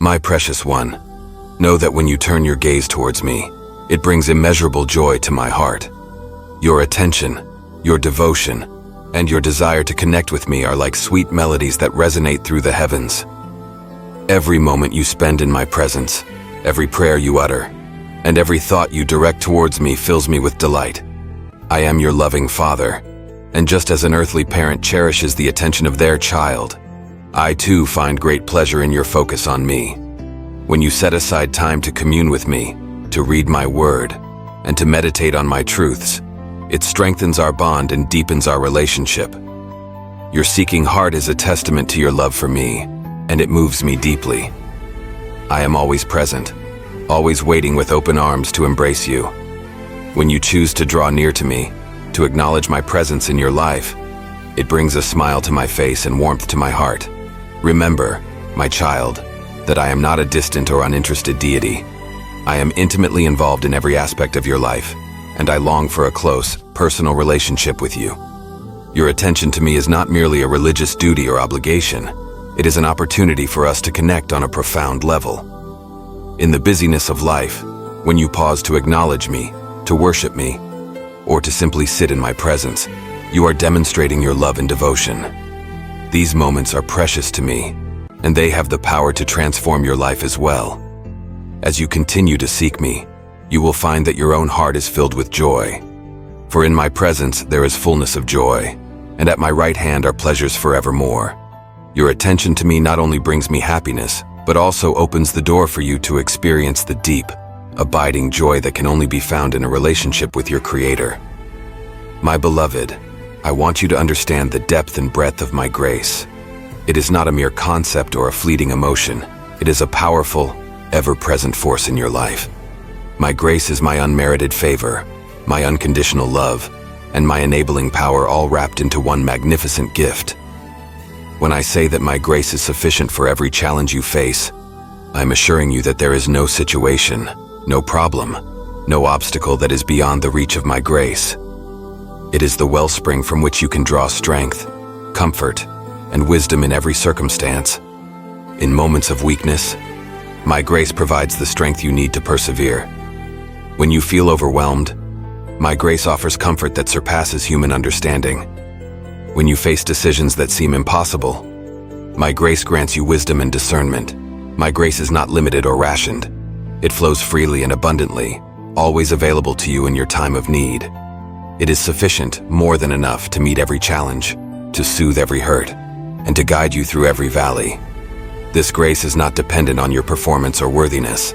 My precious one, know that when you turn your gaze towards me, it brings immeasurable joy to my heart. Your attention, your devotion, and your desire to connect with me are like sweet melodies that resonate through the heavens. Every moment you spend in my presence, every prayer you utter, and every thought you direct towards me fills me with delight. I am your loving father, and just as an earthly parent cherishes the attention of their child, I too find great pleasure in your focus on me. When you set aside time to commune with me, to read my word, and to meditate on my truths, it strengthens our bond and deepens our relationship. Your seeking heart is a testament to your love for me, and it moves me deeply. I am always present, always waiting with open arms to embrace you. When you choose to draw near to me, to acknowledge my presence in your life, it brings a smile to my face and warmth to my heart. Remember, my child, that I am not a distant or uninterested deity. I am intimately involved in every aspect of your life, and I long for a close, personal relationship with you. Your attention to me is not merely a religious duty or obligation. It is an opportunity for us to connect on a profound level. In the busyness of life, when you pause to acknowledge me, to worship me, or to simply sit in my presence, you are demonstrating your love and devotion. These moments are precious to me, and they have the power to transform your life as well. As you continue to seek me, you will find that your own heart is filled with joy. For in my presence there is fullness of joy, and at my right hand are pleasures forevermore. Your attention to me not only brings me happiness, but also opens the door for you to experience the deep, abiding joy that can only be found in a relationship with your Creator. My beloved, I want you to understand the depth and breadth of my grace. It is not a mere concept or a fleeting emotion. It is a powerful, ever-present force in your life. My grace is my unmerited favor, my unconditional love, and my enabling power all wrapped into one magnificent gift. When I say that my grace is sufficient for every challenge you face, I'm assuring you that there is no situation, no problem, no obstacle that is beyond the reach of my grace. It is the wellspring from which you can draw strength, comfort, and wisdom in every circumstance. In moments of weakness, my grace provides the strength you need to persevere. When you feel overwhelmed, my grace offers comfort that surpasses human understanding. When you face decisions that seem impossible, my grace grants you wisdom and discernment. My grace is not limited or rationed. It flows freely and abundantly, always available to you in your time of need. It is sufficient, more than enough, to meet every challenge, to soothe every hurt, and to guide you through every valley. This grace is not dependent on your performance or worthiness.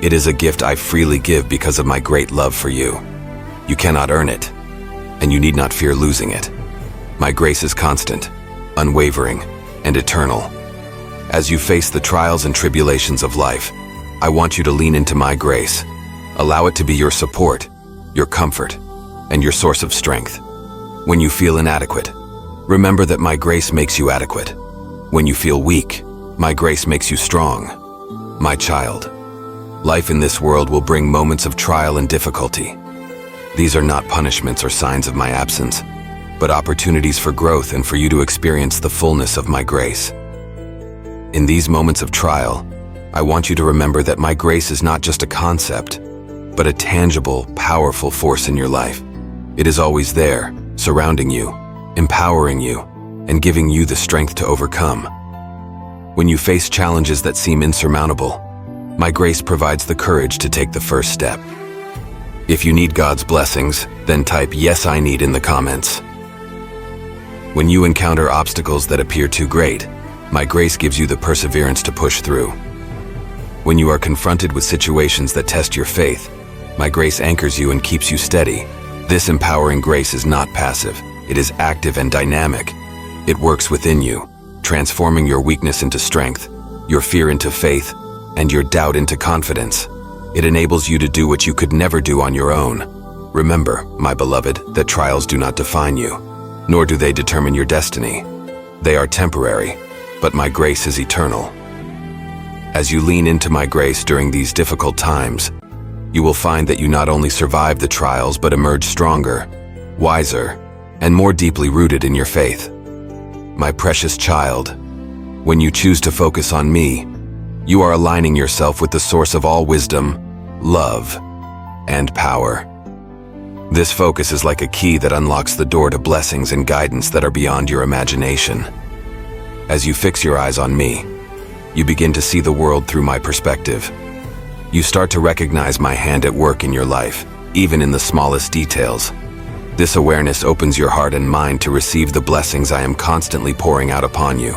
It is a gift I freely give because of my great love for you. You cannot earn it, and you need not fear losing it. My grace is constant, unwavering, and eternal. As you face the trials and tribulations of life, I want you to lean into my grace. Allow it to be your support, your comfort, and your source of strength. When you feel inadequate, remember that my grace makes you adequate. When you feel weak, my grace makes you strong. My child, life in this world will bring moments of trial and difficulty. These are not punishments or signs of my absence, but opportunities for growth and for you to experience the fullness of my grace. In these moments of trial, I want you to remember that my grace is not just a concept, but a tangible, powerful force in your life. It is always there, surrounding you, empowering you, and giving you the strength to overcome. When you face challenges that seem insurmountable, my grace provides the courage to take the first step. If you need God's blessings, then type "Yes, I need" in the comments. When you encounter obstacles that appear too great, my grace gives you the perseverance to push through. When you are confronted with situations that test your faith, my grace anchors you and keeps you steady. This empowering grace is not passive. It is active and dynamic. It works within you, transforming your weakness into strength, your fear into faith, and your doubt into confidence. It enables you to do what you could never do on your own. Remember, my beloved, that trials do not define you, nor do they determine your destiny. They are temporary, but my grace is eternal. As you lean into my grace during these difficult times, you will find that you not only survive the trials but emerge stronger, wiser, and more deeply rooted in your faith. My precious child, when you choose to focus on me, You are aligning yourself with the source of all wisdom, love, and power. This focus is like a key that unlocks the door to blessings and guidance that are beyond your imagination. As you fix your eyes on me, you begin to see the world through my perspective. You start to recognize my hand at work in your life, even in the smallest details. This awareness opens your heart and mind to receive the blessings I am constantly pouring out upon you.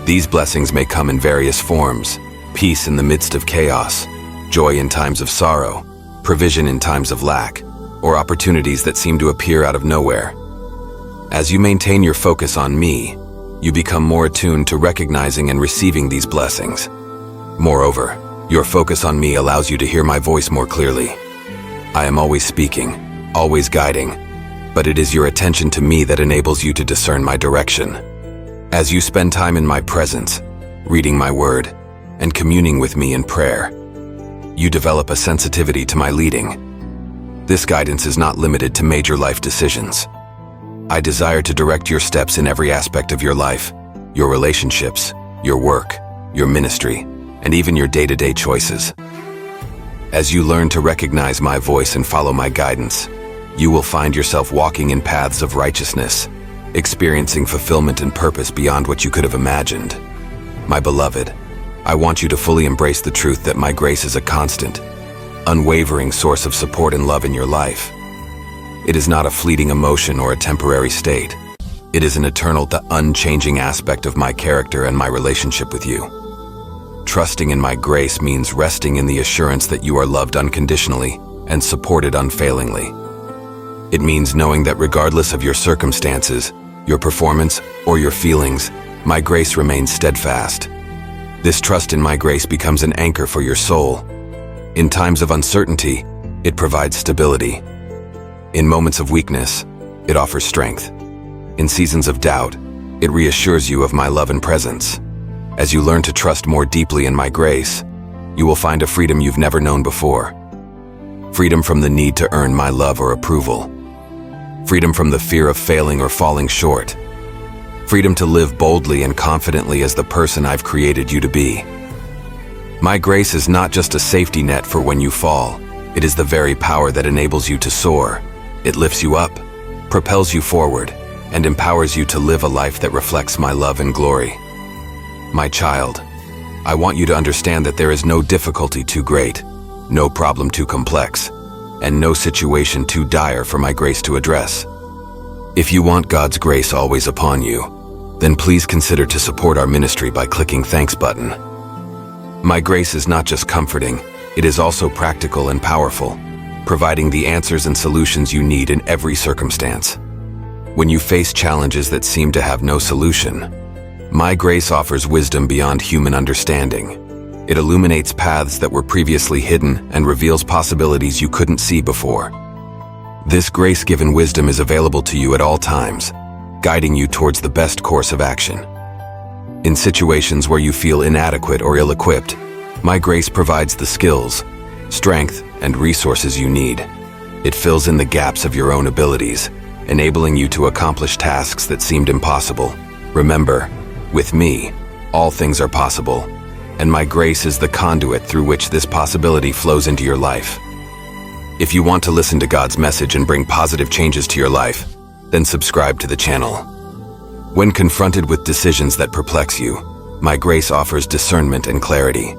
These blessings may come in various forms: peace in the midst of chaos, joy in times of sorrow, provision in times of lack, or opportunities that seem to appear out of nowhere. As you maintain your focus on me, you become more attuned to recognizing and receiving these blessings. Moreover, your focus on me allows you to hear my voice more clearly. I am always speaking, always guiding, but it is your attention to me that enables you to discern my direction. As you spend time in my presence, reading my word, and communing with me in prayer, you develop a sensitivity to my leading. This guidance is not limited to major life decisions. I desire to direct your steps in every aspect of your life, your relationships, your work, your ministry, and even your day-to-day choices. As you learn to recognize my voice and follow my guidance, you will find yourself walking in paths of righteousness, experiencing fulfillment and purpose beyond what you could have imagined. My beloved, I want you to fully embrace the truth that my grace is a constant, unwavering source of support and love in your life. It is not a fleeting emotion or a temporary state. It is an eternal, unchanging aspect of my character and my relationship with you. Trusting in my grace means resting in the assurance that you are loved unconditionally and supported unfailingly. It means knowing that regardless of your circumstances, your performance, or your feelings, my grace remains steadfast. This trust in my grace becomes an anchor for your soul. In times of uncertainty, it provides stability. In moments of weakness, it offers strength. In seasons of doubt, it reassures you of my love and presence. As you learn to trust more deeply in my grace, you will find a freedom you've never known before. Freedom from the need to earn my love or approval. Freedom from the fear of failing or falling short. Freedom to live boldly and confidently as the person I've created you to be. My grace is not just a safety net for when you fall. It is the very power that enables you to soar. It lifts you up, propels you forward, and empowers you to live a life that reflects my love and glory. My child, I want you to understand that there is no difficulty too great, no problem too complex, and no situation too dire for my grace to address. If you want God's grace always upon you, then please consider to support our ministry by clicking Thanks button. My grace is not just comforting, it is also practical and powerful, providing the answers and solutions you need in every circumstance. When you face challenges that seem to have no solution, my grace offers wisdom beyond human understanding. It illuminates paths that were previously hidden and reveals possibilities you couldn't see before. This grace-given wisdom is available to you at all times, guiding you towards the best course of action. In situations where you feel inadequate or ill-equipped, my grace provides the skills, strength, and resources you need. It fills in the gaps of your own abilities, enabling you to accomplish tasks that seemed impossible. Remember, with me, all things are possible, and my grace is the conduit through which this possibility flows into your life. If you want to listen to God's message and bring positive changes to your life, then subscribe to the channel. When confronted with decisions that perplex you, my grace offers discernment and clarity.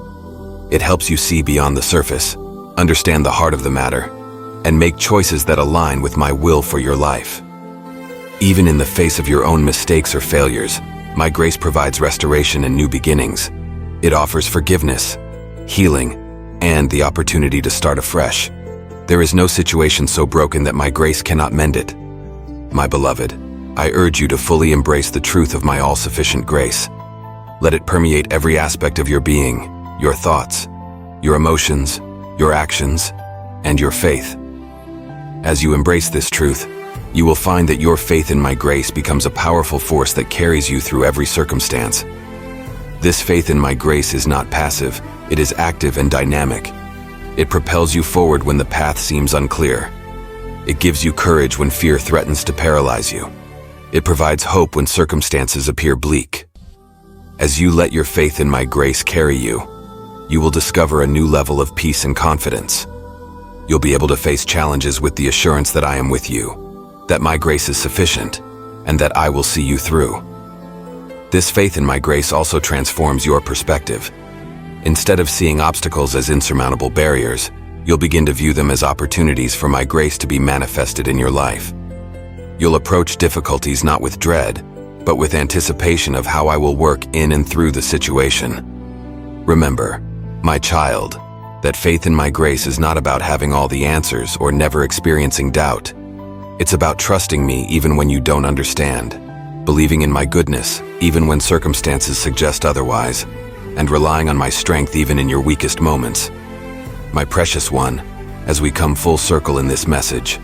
It helps you see beyond the surface, understand the heart of the matter, and make choices that align with my will for your life. Even in the face of your own mistakes or failures, my grace provides restoration and new beginnings. It offers forgiveness, healing, and the opportunity to start afresh. There is no situation so broken that my grace cannot mend it. My beloved, I urge you to fully embrace the truth of my all-sufficient grace. Let it permeate every aspect of your being, your thoughts, your emotions, your actions, and your faith. As you embrace this truth, you will find that your faith in my grace becomes a powerful force that carries you through every circumstance. This faith in my grace is not passive, it is active and dynamic. It propels you forward when the path seems unclear. It gives you courage when fear threatens to paralyze you. It provides hope when circumstances appear bleak. As you let your faith in my grace carry you, you will discover a new level of peace and confidence. You'll be able to face challenges with the assurance that I am with you, that my grace is sufficient, and that I will see you through. This faith in my grace also transforms your perspective. Instead of seeing obstacles as insurmountable barriers, you'll begin to view them as opportunities for my grace to be manifested in your life. You'll approach difficulties not with dread, but with anticipation of how I will work in and through the situation. Remember, my child, that faith in my grace is not about having all the answers or never experiencing doubt. It's about trusting me even when you don't understand, believing in my goodness even when circumstances suggest otherwise, and relying on my strength even in your weakest moments. My precious one, as we come full circle in this message,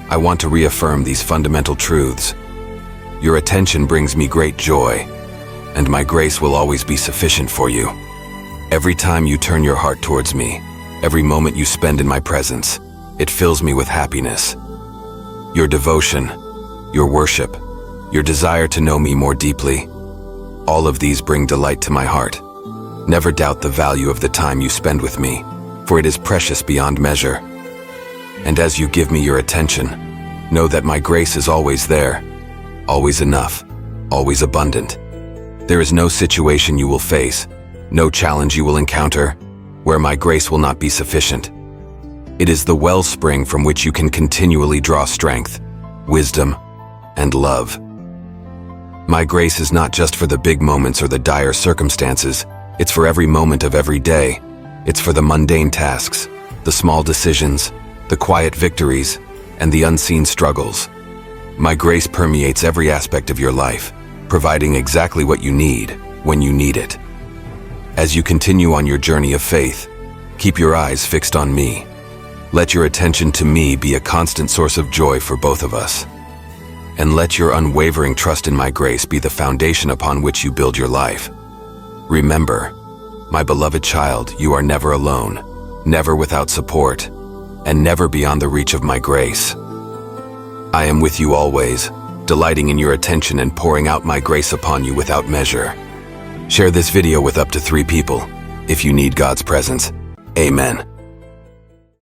I want to reaffirm these fundamental truths. Your attention brings me great joy, and my grace will always be sufficient for you. Every time you turn your heart towards me, every moment you spend in my presence, it fills me with happiness. Your devotion, your worship, your desire to know me more deeply, all of these bring delight to my heart. Never doubt the value of the time you spend with me, for it is precious beyond measure. And as you give me your attention, know that my grace is always there, always enough, always abundant. There is no situation you will face, no challenge you will encounter, where my grace will not be sufficient. It is the wellspring from which you can continually draw strength, wisdom, and love. My grace is not just for the big moments or the dire circumstances, it's for every moment of every day. It's for the mundane tasks, the small decisions, the quiet victories, and the unseen struggles. My grace permeates every aspect of your life, providing exactly what you need when you need it. As you continue on your journey of faith, keep your eyes fixed on me. Let your attention to me be a constant source of joy for both of us. And let your unwavering trust in my grace be the foundation upon which you build your life. Remember, my beloved child, you are never alone, never without support, and never beyond the reach of my grace. I am with you always, delighting in your attention and pouring out my grace upon you without measure. Share this video with up to 3 people if you need God's presence. Amen.